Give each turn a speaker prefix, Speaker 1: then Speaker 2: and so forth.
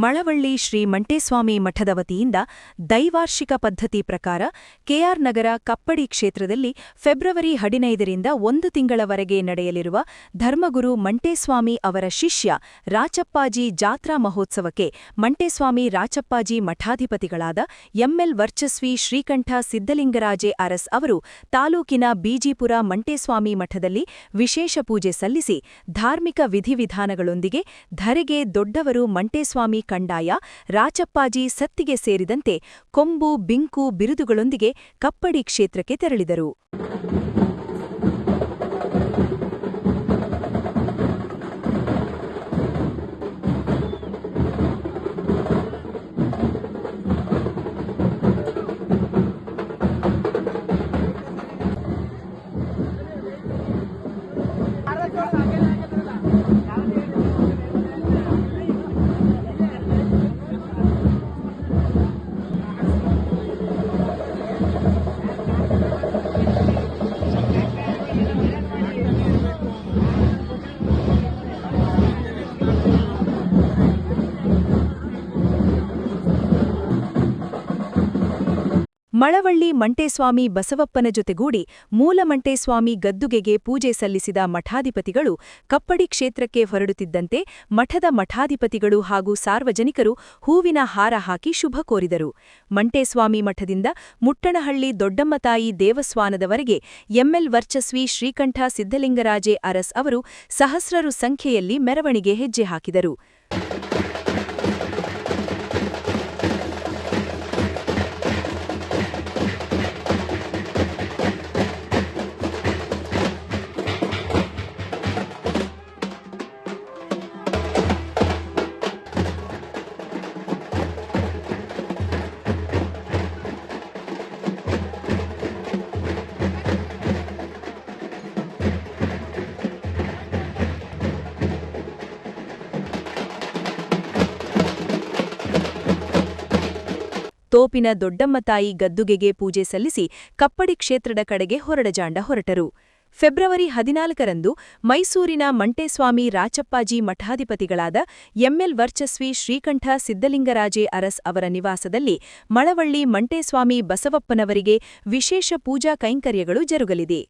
Speaker 1: ಮಳವಳ್ಳಿ ಶ್ರೀ ಮಂಟೇಸ್ವಾಮಿ ಮಠದ ವತಿಯಿಂದ ದೈವಾರ್ಷಿಕ ಪದ್ಧತಿ ಪ್ರಕಾರ ಕೆಆರ್ ನಗರ ಕಪ್ಪಡಿ ಕ್ಷೇತ್ರದಲ್ಲಿ ಫೆಬ್ರವರಿ 15ರಿಂದ 1 ತಿಂಗಳವರೆಗೆ ನಡೆಯಲಿರುವ ಧರ್ಮಗುರು ಮಂಟೇಸ್ವಾಮಿ ಅವರ ಶಿಷ್ಯ ರಾಚಪ್ಪಾಜಿ ಜಾತ್ರಾ ಮಹೋತ್ಸವಕ್ಕೆ ಮಂಟೇಸ್ವಾಮಿ ರಾಚಪ್ಪಾಜಿ ಮಠಾಧಿಪತಿಗಳಾದ ಎಂಎಲ್ ವರ್ಚಸ್ವಿ ಶ್ರೀಕಂಠ ಸಿದ್ಧಲಿಂಗರಾಜೆ ಅರಸ್ ಅವರು ತಾಲೂಕಿನ ಬಿಜಿಪುರ ಮಂಟೇಸ್ವಾಮಿ ಮಠದಲ್ಲಿ ವಿಶೇಷ ಪೂಜೆ ಸಲ್ಲಿಸಿ ಧಾರ್ಮಿಕ ವಿಧಿವಿಧಾನಗಳೊಂದಿಗೆ ಧರೆಗೆ ದೊಡ್ಡವರು ಮಂಟೇಸ್ವಾಮಿ ಕಂಡಾಯ ರಾಚಪ್ಪಾಜಿ ಸತ್ತಿಗೆ ಸೇರಿದಂತೆ ಕೊಂಬು ಬಿಂಕು ಬಿರುದುಗಳೊಂದಿಗೆ ಕಪ್ಪಡಿ ಕ್ಷೇತ್ರಕ್ಕೆ ತೆರಳಿದರು. ಮಳವಳ್ಳಿ ಮಂಟೇಸ್ವಾಮಿ ಬಸವಪ್ಪನ ಜೊತೆಗೂಡಿ ಮೂಲ ಮಂಟೇಸ್ವಾಮಿ ಗದ್ದುಗೆಗೆ ಪೂಜೆ ಸಲ್ಲಿಸಿದ ಮಠಾಧಿಪತಿಗಳು ಕಪ್ಪಡಿ ಕ್ಷೇತ್ರಕ್ಕೆ ಹೊರಡುತ್ತಿದ್ದಂತೆ ಮಠದ ಮಠಾಧಿಪತಿಗಳು ಹಾಗೂ ಸಾರ್ವಜನಿಕರು ಹೂವಿನ ಹಾರ ಹಾಕಿ ಶುಭ ಕೋರಿದರು. ಮಂಟೇಸ್ವಾಮಿ ಮಠದಿಂದ ಮುಟ್ಟಣಹಳ್ಳಿ ದೊಡ್ಡಮ್ಮತಾಯಿ ದೇವಸ್ವಾನದವರೆಗೆ ಎಂಎಲ್ ವರ್ಚಸ್ವಿ ಶ್ರೀಕಂಠ ಸಿದ್ಧಲಿಂಗರಾಜೆ ಅರಸ್ ಅವರು ಸಹಸ್ರರು ಸಂಖ್ಯೆಯಲ್ಲಿ ಮೆರವಣಿಗೆ ಹೆಜ್ಜೆ ಹಾಕಿದರು. ತೋಪಿನ ದೊಡ್ಡಮ್ಮತಾಯಿ ಗದ್ದುಗೆಗೆ ಪೂಜೆ ಸಲ್ಲಿಸಿ ಕಪ್ಪಡಿ ಕ್ಷೇತ್ರದ ಕಡೆಗೆ ಹೊರಡಜಾಂಡ ಹೊರಟರು. ಫೆಬ್ರವರಿ 14ರಂದು ಮೈಸೂರಿನ ಮಂಟೇಸ್ವಾಮಿ ರಾಚಪ್ಪಾಜಿ ಮಠಾಧಿಪತಿಗಳಾದ ಎಂಎಲ್ ವರ್ಚಸ್ವಿ ಶ್ರೀಕಂಠ ಸಿದ್ಧಲಿಂಗರಾಜೆ ಅರಸ್ ಅವರ ನಿವಾಸದಲ್ಲಿ ಮಳವಳ್ಳಿ ಮಂಟೇಸ್ವಾಮಿ ಬಸವಪ್ಪನವರಿಗೆ ವಿಶೇಷ ಪೂಜಾ ಕೈಂಕರ್ಯಗಳು ಜರುಗಲಿದೆ.